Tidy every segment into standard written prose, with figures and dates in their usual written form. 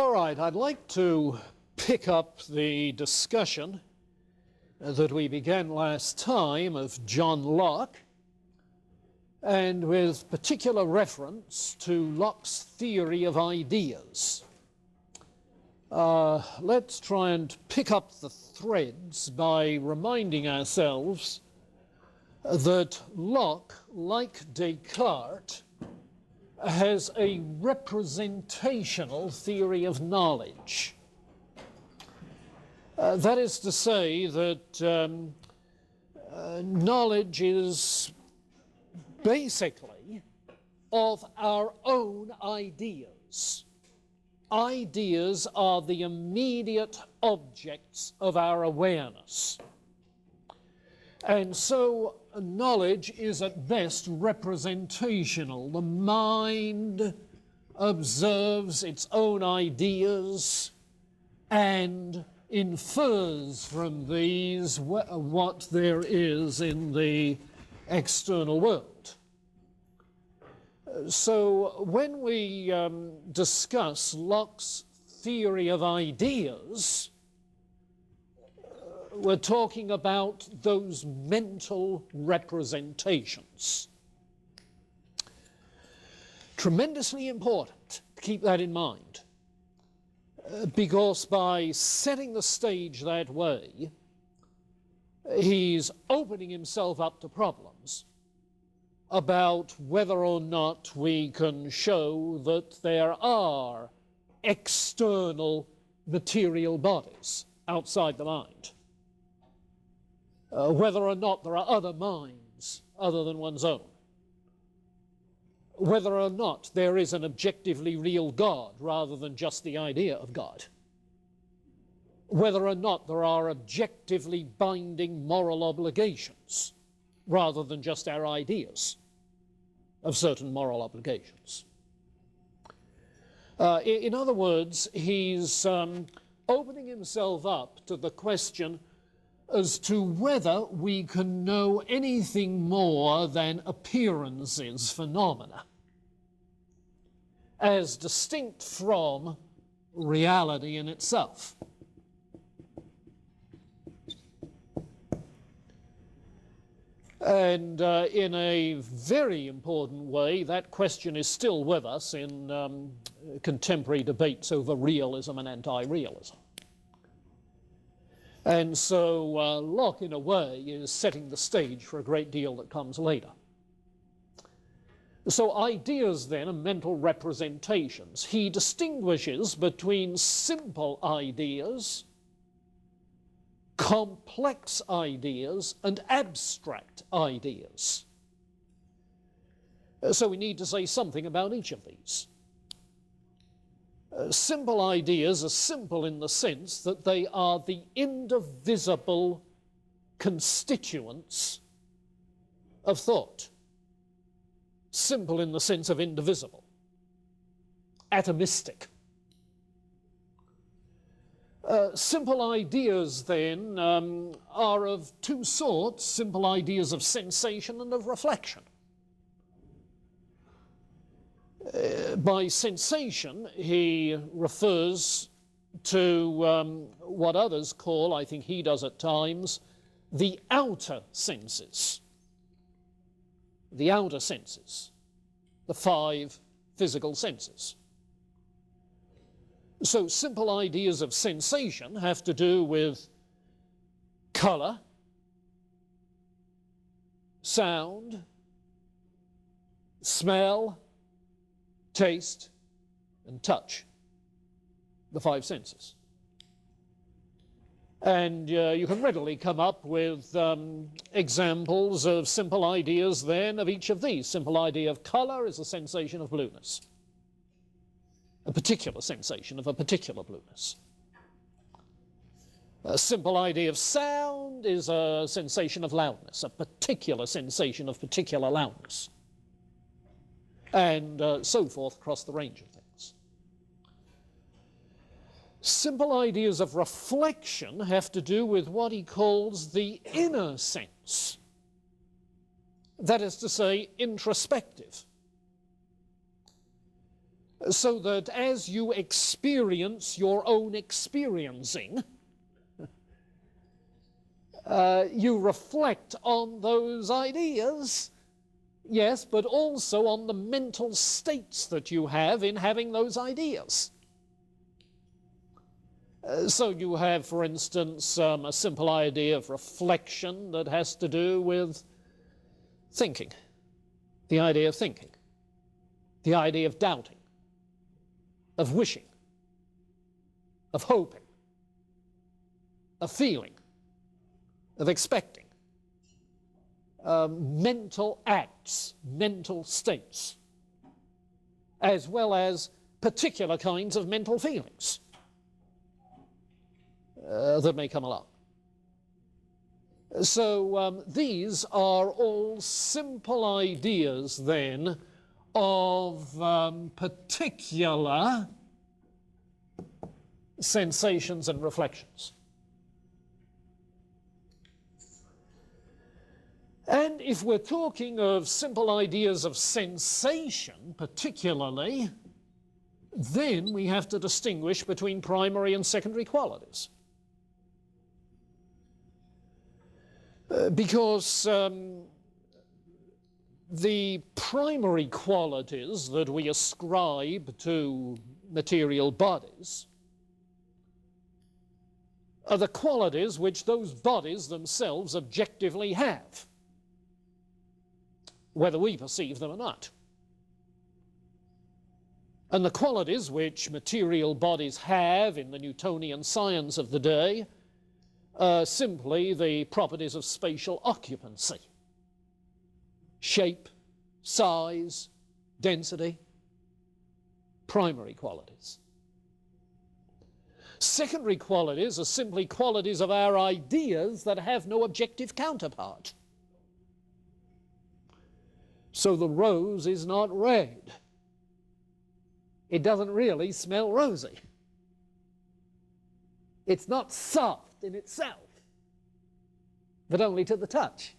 All right, I'd like to pick up the discussion that we began last time of John Locke, and with particular reference to Locke's theory of ideas. Let's try and pick up the threads by reminding ourselves that Locke, like Descartes, has a representational theory of knowledge. That is to say that knowledge is basically of our own ideas. Ideas are the immediate objects of our awareness. And so knowledge is at best representational. The mind observes its own ideas and infers from these what there is in the external world. So when we discuss Locke's theory of ideas, we're talking about those mental representations. Tremendously important to keep that in mind, because by setting the stage that way, he's opening himself up to problems about whether or not we can show that there are external material bodies outside the mind. Whether or not there are other minds other than one's own. Whether or not there is an objectively real God rather than just the idea of God. Whether or not there are objectively binding moral obligations rather than just our ideas of certain moral obligations. In other words, he's opening himself up to the question as to whether we can know anything more than appearances, phenomena, as distinct from reality in itself. And in a very important way, that question is still with us in contemporary debates over realism and anti-realism. And so Locke, in a way, is setting the stage for a great deal that comes later. So ideas, then, are mental representations. He distinguishes between simple ideas, complex ideas, and abstract ideas. So we need to say something about each of these. Simple ideas are simple in the sense that they are the indivisible constituents of thought. Simple in the sense of indivisible, atomistic. Simple ideas, then, are of two sorts: simple ideas of sensation and of reflection. By sensation, he refers to what others call, I think he does at times, the outer senses. The outer senses, the 5 physical senses. So simple ideas of sensation have to do with color, sound, smell, taste, and touch, the 5 senses. And you can readily come up with examples of simple ideas then of each of these. Simple idea of color is a sensation of blueness, a particular sensation of a particular blueness. A simple idea of sound is a sensation of loudness, a particular sensation of particular loudness, and so forth across the range of things. Simple ideas of reflection have to do with what he calls the inner sense. That is to say, introspective. so that as you experience your own experiencing, you reflect on those ideas, yes, but also on the mental states that you have in having those ideas. So you have, for instance, a simple idea of reflection that has to do with thinking, the idea of thinking, the idea of doubting, of wishing, of hoping, of feeling, of expecting, mental acts, mental states, as well as particular kinds of mental feelings that may come along. So these are all simple ideas then of particular sensations and reflections. And if we're talking of simple ideas of sensation particularly, then we have to distinguish between primary and secondary qualities. Because the primary qualities that we ascribe to material bodies are the qualities which those bodies themselves objectively have, whether we perceive them or not. And the qualities which material bodies have in the Newtonian science of the day are simply the properties of spatial occupancy, shape, size, density, primary qualities. Secondary qualities are simply qualities of our ideas that have no objective counterpart. So the rose is not red. It doesn't really smell rosy. It's not soft in itself, but only to the touch.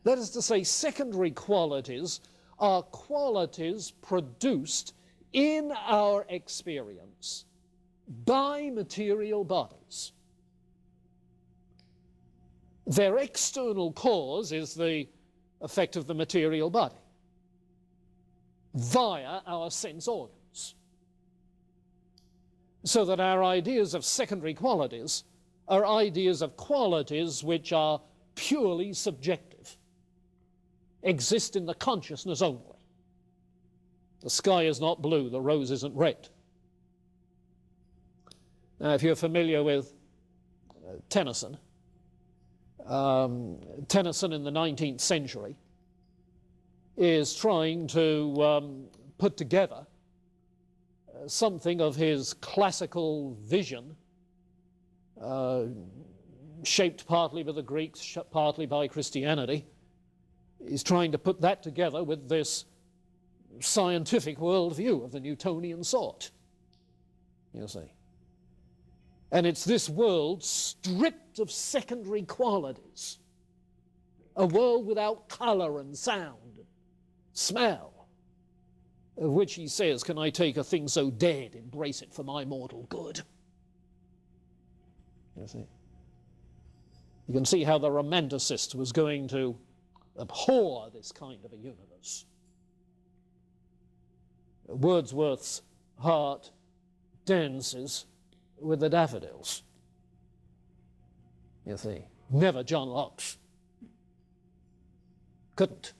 That is to say, secondary qualities are qualities produced in our experience by material bodies. Their external cause is the effect of the material body via our sense organs. So that our ideas of secondary qualities are ideas of qualities which are purely subjective, exist in the consciousness only. The sky is not blue, the rose isn't red. Now, if you're familiar with Tennyson, Tennyson in the 19th century is trying to put together something of his classical vision, shaped partly by the Greeks, partly by Christianity. He's trying to put that together with this scientific worldview of the Newtonian sort, you see. And it's this world stripped of secondary qualities, a world without colour and sound, smell, of which he says, "Can I take a thing so dead, embrace it for my mortal good?" You see. You can see how the romanticist was going to abhor this kind of a universe. Wordsworth's heart dances with the daffodils, you see. Never John Locke's. Couldn't.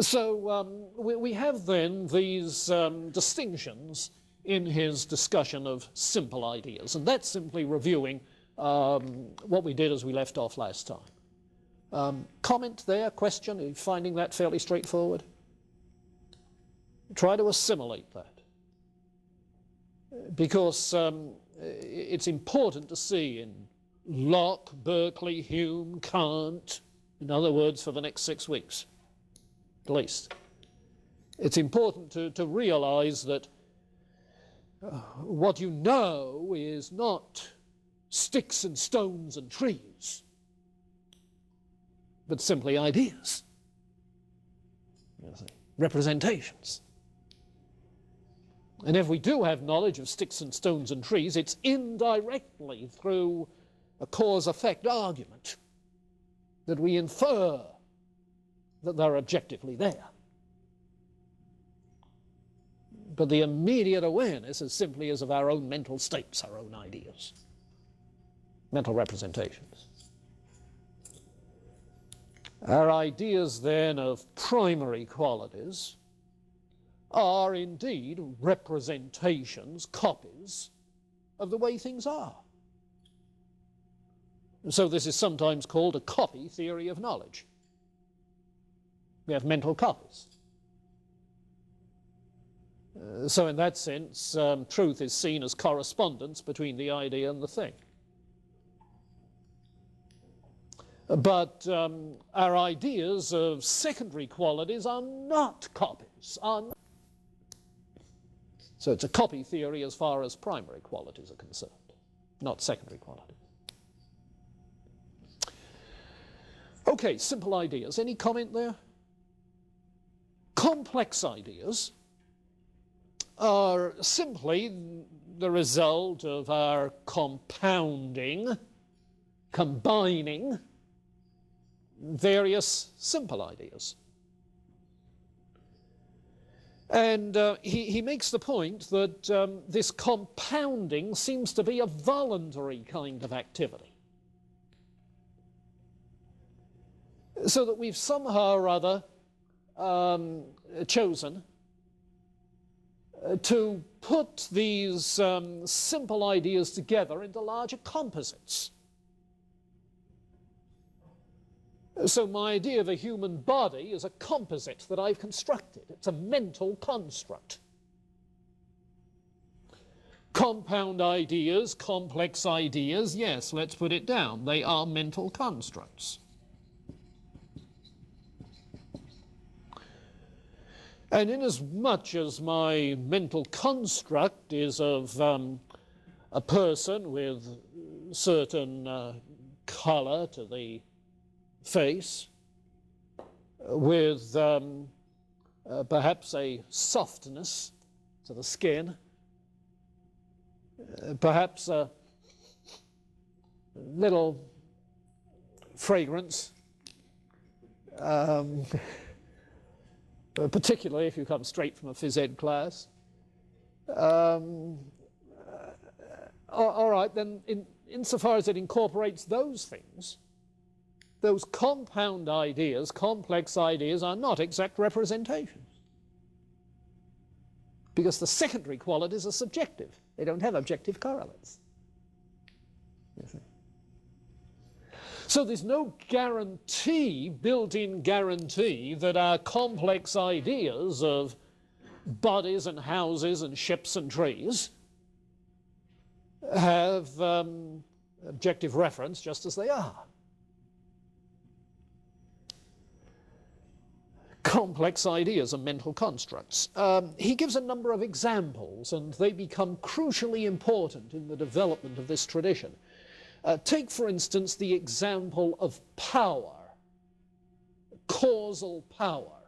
So we have then these distinctions in his discussion of simple ideas, and that's simply reviewing what we did as we left off last time. Comment there, question, are you finding that fairly straightforward? Try to assimilate that, because it's important to see in Locke, Berkeley, Hume, Kant, in other words, for the next 6 weeks, at least. It's important to realize that what you know is not sticks and stones and trees, but simply ideas. You see. representations. And if we do have knowledge of sticks and stones and trees, it's indirectly through a cause-effect argument that we infer that they're objectively there. But the immediate awareness is simply as of our own mental states, our own ideas, mental representations. Our ideas, then, of primary qualities are indeed representations, copies of the way things are. So this is sometimes called a copy theory of knowledge. We have mental copies. So in that sense, truth is seen as correspondence between the idea and the thing. But our ideas of secondary qualities are not copies. So it's a copy theory as far as primary qualities are concerned, not secondary qualities. Okay, simple ideas. Any comment there? Complex ideas are simply the result of our combining various simple ideas. And he makes the point that this compounding seems to be a voluntary kind of activity. So that we've somehow or other chosen to put these simple ideas together into larger composites. So my idea of a human body is a composite that I've constructed. It's a mental construct. Compound ideas, complex ideas, yes, let's put it down. They are mental constructs. And inasmuch as my mental construct is of a person with certain color to the face, with perhaps a softness to the skin, perhaps a little fragrance, particularly if you come straight from a phys ed class. All right, then insofar as it incorporates those things, those compound ideas, complex ideas, are not exact representations. Because the secondary qualities are subjective. They don't have objective correlates. You see? So there's no guarantee, built-in guarantee, that our complex ideas of bodies and houses and ships and trees have objective reference just as they are. Complex ideas are mental constructs. He gives a number of examples, and they become crucially important in the development of this tradition. Take, for instance, the example of power, causal power,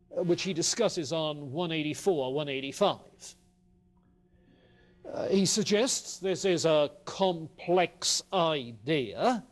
which he discusses on 184, 185. He suggests this is a complex idea,